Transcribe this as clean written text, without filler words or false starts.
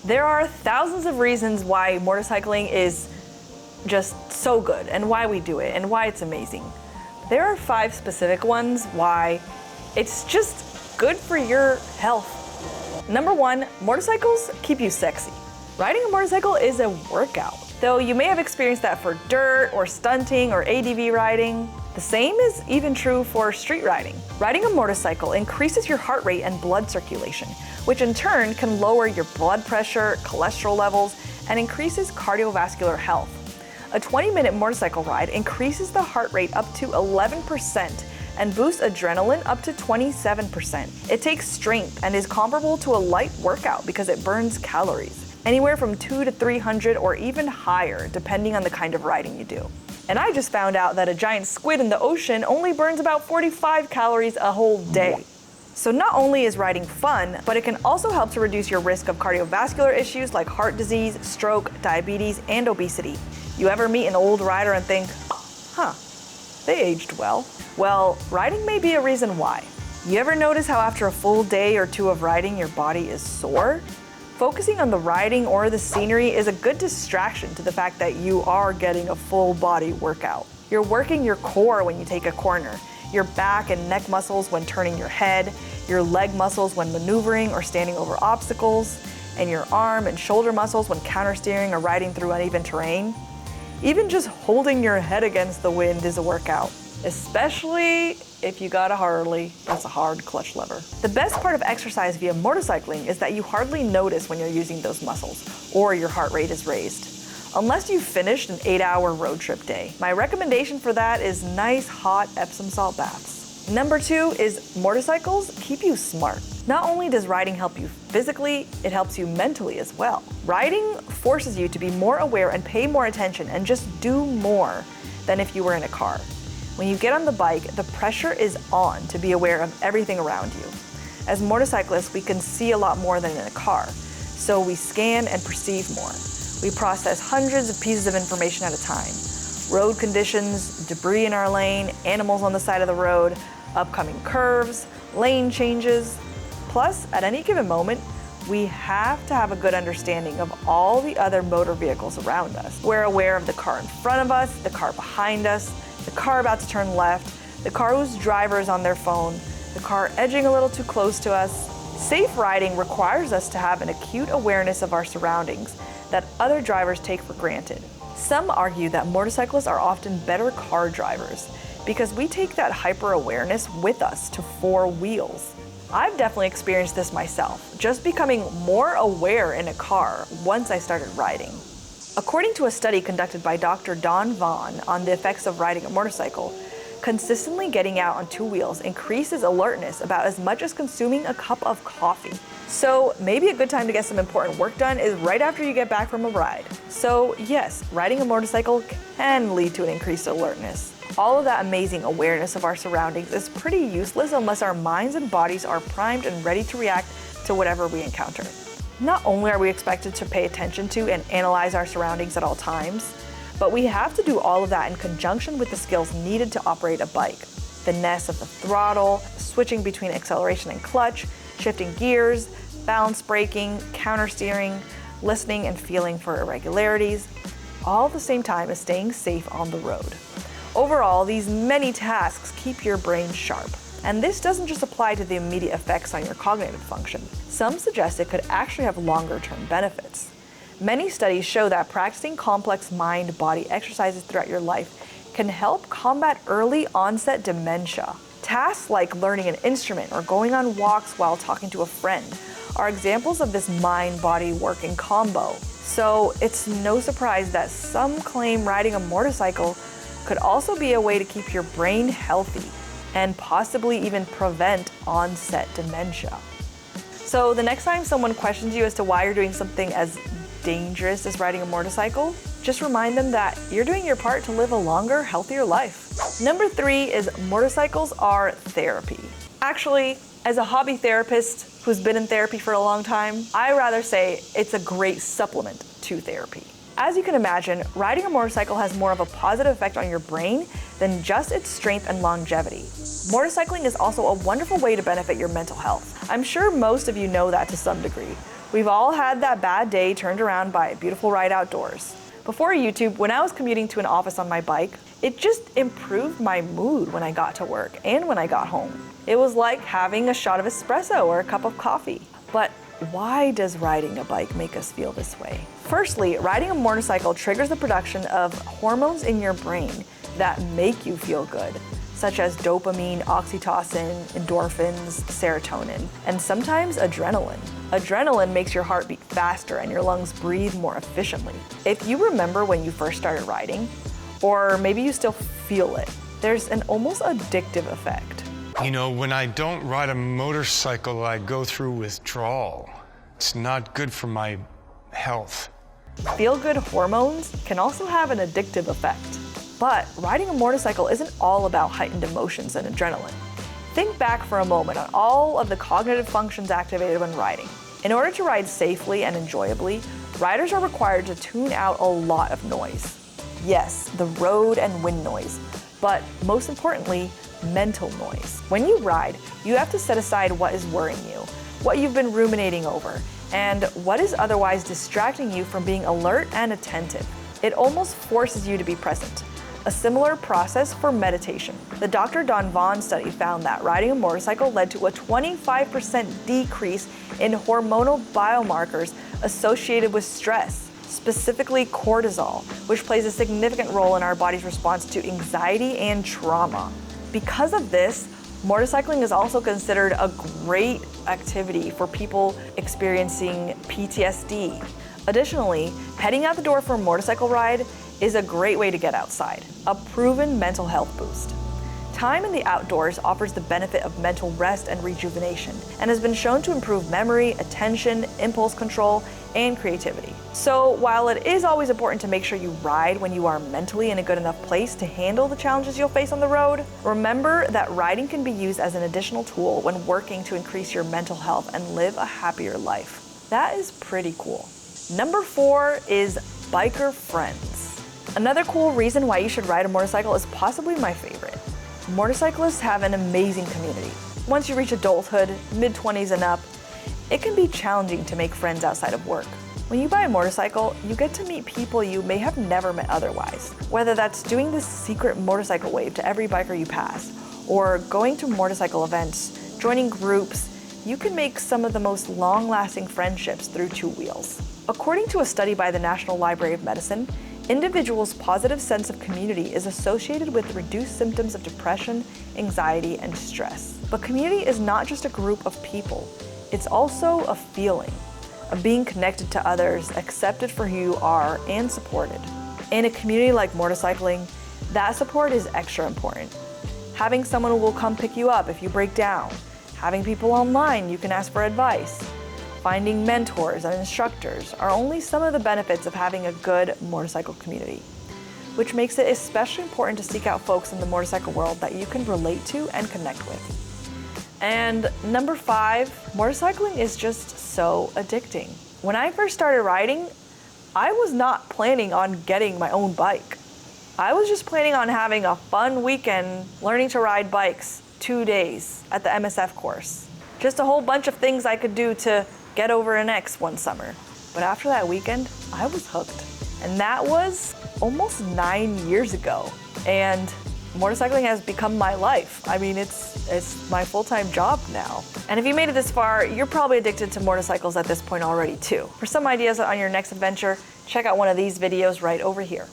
There are thousands of reasons why motorcycling is just so good and why we do it and why it's amazing. There are 5 specific ones why it's just good for your health. Number 1, motorcycles keep you sexy. Riding a motorcycle is a workout. Though you may have experienced that for dirt or stunting or ADV riding, the same is even true for street riding. Riding a motorcycle increases your heart rate and blood circulation, which in turn can lower your blood pressure, cholesterol levels, and increases cardiovascular health. A 20-minute motorcycle ride increases the heart rate up to 11% and boosts adrenaline up to 27%. It takes strength and is comparable to a light workout because it burns calories, anywhere from 200 to 300 or even higher, depending on the kind of riding you do. And I just found out that a giant squid in the ocean only burns about 45 calories a whole day. So not only is riding fun, but it can also help to reduce your risk of cardiovascular issues like heart disease, stroke, diabetes, and obesity. You ever meet an old rider and think, huh, they aged well? Well, riding may be a reason why. You ever notice how after a full day or 2 of riding, your body is sore? Focusing on the riding or the scenery is a good distraction to the fact that you are getting a full body workout. You're working your core when you take a corner, your back and neck muscles when turning your head, your leg muscles when maneuvering or standing over obstacles, and your arm and shoulder muscles when countersteering or riding through uneven terrain. Even just holding your head against the wind is a workout, especially if you got a Harley. That's a hard clutch lever. The best part of exercise via motorcycling is that you hardly notice when you're using those muscles or your heart rate is raised, unless you've finished an 8-hour road trip day. My recommendation for that is nice hot Epsom salt baths. Number 2 is motorcycles keep you smart. Not only does riding help you physically, it helps you mentally as well. Riding forces you to be more aware and pay more attention and just do more than if you were in a car. When you get on the bike, the pressure is on to be aware of everything around you. As motorcyclists, we can see a lot more than in a car, so we scan and perceive more. We process hundreds of pieces of information at a time. Road conditions, debris in our lane, animals on the side of the road, upcoming curves, lane changes. Plus, at any given moment, we have to have a good understanding of all the other motor vehicles around us. We're aware of the car in front of us, the car behind us, the car about to turn left, the car whose driver is on their phone, the car edging a little too close to us. Safe riding requires us to have an acute awareness of our surroundings that other drivers take for granted. Some argue that motorcyclists are often better car drivers because we take that hyper-awareness with us to 4 wheels. I've definitely experienced this myself, just becoming more aware in a car once I started riding. According to a study conducted by Dr. Don Vaughn on the effects of riding a motorcycle, consistently getting out on 2 wheels increases alertness about as much as consuming a cup of coffee. So maybe a good time to get some important work done is right after you get back from a ride. So yes, riding a motorcycle can lead to an increased alertness. All of that amazing awareness of our surroundings is pretty useless unless our minds and bodies are primed and ready to react to whatever we encounter. Not only are we expected to pay attention to and analyze our surroundings at all times, but we have to do all of that in conjunction with the skills needed to operate a bike. Finesse of the throttle, switching between acceleration and clutch, shifting gears, balance braking, countersteering, listening and feeling for irregularities, all at the same time as staying safe on the road. Overall, these many tasks keep your brain sharp. And this doesn't just apply to the immediate effects on your cognitive function. Some suggest it could actually have longer-term benefits. Many studies show that practicing complex mind-body exercises throughout your life can help combat early onset dementia. Tasks like learning an instrument or going on walks while talking to a friend are examples of this mind-body working combo. So it's no surprise that some claim riding a motorcycle could also be a way to keep your brain healthy and possibly even prevent onset dementia. So the next time someone questions you as to why you're doing something as dangerous as riding a motorcycle, just remind them that you're doing your part to live a longer, healthier life. Number 3 is motorcycles are therapy. Actually, as a hobby therapist who's been in therapy for a long time, I rather say it's a great supplement to therapy. As you can imagine, riding a motorcycle has more of a positive effect on your brain than just its strength and longevity. Motorcycling is also a wonderful way to benefit your mental health. I'm sure most of you know that to some degree. We've all had that bad day turned around by a beautiful ride outdoors. Before YouTube, when I was commuting to an office on my bike, it just improved my mood when I got to work and when I got home. It was like having a shot of espresso or a cup of coffee. But why does riding a bike make us feel this way? Firstly, riding a motorcycle triggers the production of hormones in your brain that make you feel good, such as dopamine, oxytocin, endorphins, serotonin, and sometimes adrenaline. Adrenaline makes your heart beat faster and your lungs breathe more efficiently. If you remember when you first started riding, or maybe you still feel it, there's an almost addictive effect. You know, when I don't ride a motorcycle, I go through withdrawal. It's not good for my health. Feel-good hormones can also have an addictive effect. But riding a motorcycle isn't all about heightened emotions and adrenaline. Think back for a moment on all of the cognitive functions activated when riding. In order to ride safely and enjoyably, riders are required to tune out a lot of noise. Yes, the road and wind noise, but most importantly, mental noise. When you ride, you have to set aside what is worrying you, what you've been ruminating over, and what is otherwise distracting you from being alert and attentive. It almost forces you to be present. A similar process for meditation. The Dr. Don Vaughn study found that riding a motorcycle led to a 25% decrease in hormonal biomarkers associated with stress, specifically cortisol, which plays a significant role in our body's response to anxiety and trauma. Because of this, motorcycling is also considered a great activity for people experiencing PTSD. Additionally, heading out the door for a motorcycle ride is a great way to get outside, a proven mental health boost. Time in the outdoors offers the benefit of mental rest and rejuvenation, and has been shown to improve memory, attention, impulse control, and creativity. So while it is always important to make sure you ride when you are mentally in a good enough place to handle the challenges you'll face on the road, remember that riding can be used as an additional tool when working to increase your mental health and live a happier life. That is pretty cool. Number 4 is biker friends. Another cool reason why you should ride a motorcycle is possibly my favorite. Motorcyclists have an amazing community. Once you reach adulthood, mid-20s and up, it can be challenging to make friends outside of work. When you buy a motorcycle, you get to meet people you may have never met otherwise. Whether that's doing this secret motorcycle wave to every biker you pass, or going to motorcycle events, joining groups, you can make some of the most long-lasting friendships through two wheels. According to a study by the National Library of Medicine, individuals' positive sense of community is associated with reduced symptoms of depression, anxiety, and stress. But community is not just a group of people. It's also a feeling of being connected to others, accepted for who you are, and supported. In a community like motorcycling, that support is extra important. Having someone who will come pick you up if you break down, having people online you can ask for advice, finding mentors and instructors are only some of the benefits of having a good motorcycle community, which makes it especially important to seek out folks in the motorcycle world that you can relate to and connect with. And number 5, motorcycling is just so addicting. When I first started riding, I was not planning on getting my own bike. I was just planning on having a fun weekend learning to ride bikes 2 days at the MSF course. Just a whole bunch of things I could do to get over an ex one summer. But after that weekend, I was hooked. And that was almost 9 years ago. And motorcycling has become my life. I mean, it's my full-time job now. And if you made it this far, you're probably addicted to motorcycles at this point already too. For some ideas on your next adventure, check out one of these videos right over here.